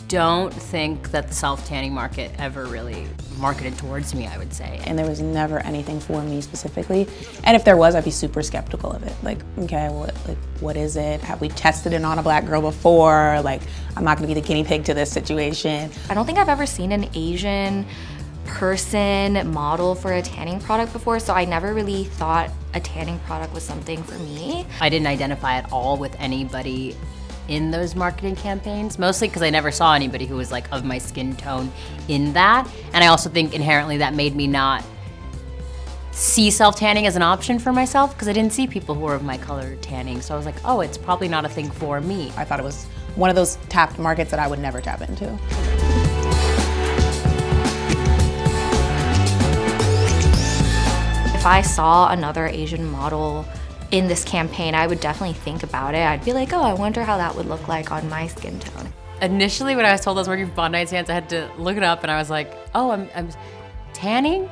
don't think that the self-tanning market ever really marketed towards me, I would say. And there was never anything for me specifically. And if there was, I'd be super skeptical of it. Like, okay, what is it? Have we tested it on a black girl before? Like, I'm not gonna be the guinea pig to this situation. I don't think I've ever seen an Asian person model for a tanning product before, so I never really thought a tanning product was something for me. I didn't identify at all with anybody in those marketing campaigns, mostly because I never saw anybody who was like of my skin tone in that. And I also think inherently that made me not see self-tanning as an option for myself because I didn't see people who were of my color tanning. So I was like, oh, it's probably not a thing for me. I thought it was one of those tapped markets that I would never tap into. If I saw another Asian model in this campaign, I would definitely think about it. I'd be like, oh, I wonder how that would look like on my skin tone. Initially, when I was told I was working for Bondi Sands, I had to look it up and I was like, oh, I'm tanning?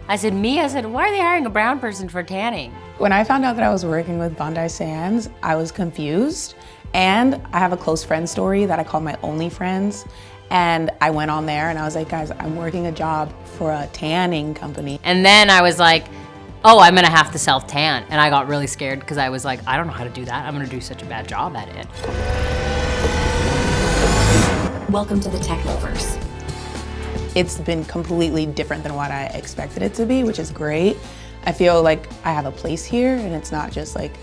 I said, me? I said, why are they hiring a brown person for tanning? When I found out that I was working with Bondi Sands, I was confused. And I have a close friend story that I call my only friends. And I went on there and I was like, guys, I'm working a job for a tanning company. And then I was like, oh, I'm gonna have to self-tan. And I got really scared because I was like, I don't know how to do that. I'm gonna do such a bad job at it. Welcome to the Technoverse. It's been completely different than what I expected it to be, which is great. I feel like I have a place here and it's not just like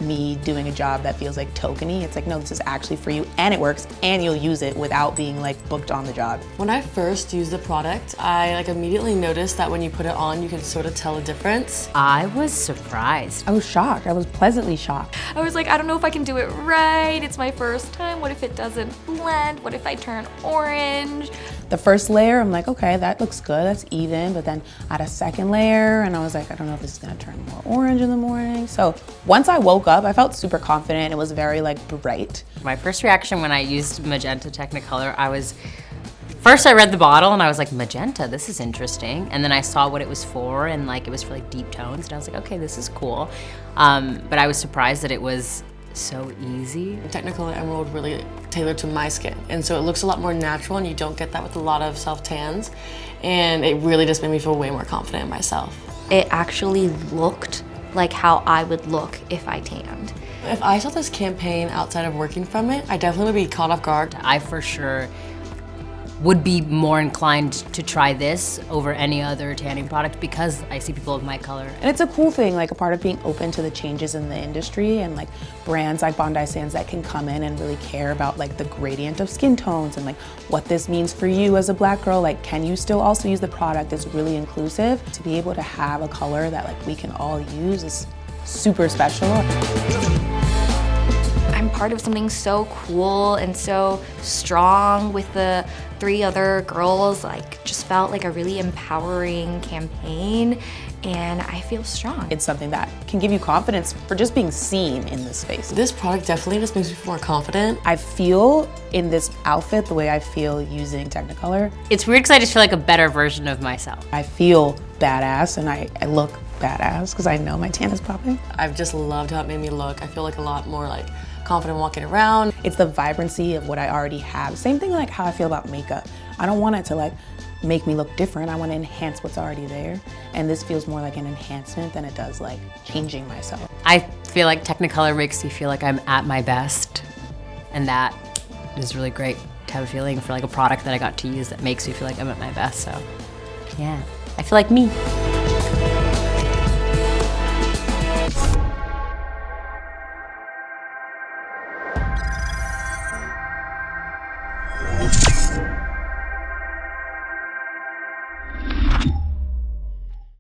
me doing a job that feels like tokeny. It's like, no, this is actually for you and it works and you'll use it without being like booked on the job. When I first used the product, I immediately noticed that when you put it on, you can sort of tell a difference. I was surprised. I was shocked. I was pleasantly shocked. I was like, I don't know if I can do it right. It's my first time. What if it doesn't blend? What if I turn orange? The first layer, I'm like, okay, that looks good, that's even. But then I had a second layer and I was like, I don't know if this is gonna turn more orange in the morning. So once I woke up, I felt super confident. It was very bright. My first reaction when I used magenta Technocolor, first I read the bottle and I was like, magenta, this is interesting. And then I saw what it was for and it was for deep tones. And I was like, okay, this is cool. But I was surprised that it was so easy. Technocolor Emerald really tailored to my skin. And so it looks a lot more natural and you don't get that with a lot of self-tans. And it really just made me feel way more confident in myself. It actually looked like how I would look if I tanned. If I saw this campaign outside of working from it, I definitely would be caught off guard. I for sure would be more inclined to try this over any other tanning product because I see people of my color. And it's a cool thing, a part of being open to the changes in the industry and brands like Bondi Sands that can come in and really care about the gradient of skin tones and what this means for you as a black girl. Can you still also use the product? It's really inclusive. To be able to have a color that we can all use is super special. I'm part of something so cool and so strong with the 3 other girls. Just felt like a really empowering campaign and I feel strong. It's something that can give you confidence for just being seen in this space. This product definitely just makes me feel more confident. I feel in this outfit the way I feel using Technocolor. It's weird because I just feel like a better version of myself. I feel badass and I look badass because I know my tan is popping. I've just loved how it made me look. I feel a lot more confident walking around. It's the vibrancy of what I already have. Same thing how I feel about makeup. I don't want it to make me look different. I want to enhance what's already there. And this feels more like an enhancement than it does changing myself. I feel like Technocolor makes me feel like I'm at my best. And that is really great to have a feeling for a product that I got to use that makes me feel like I'm at my best. So yeah, I feel like me.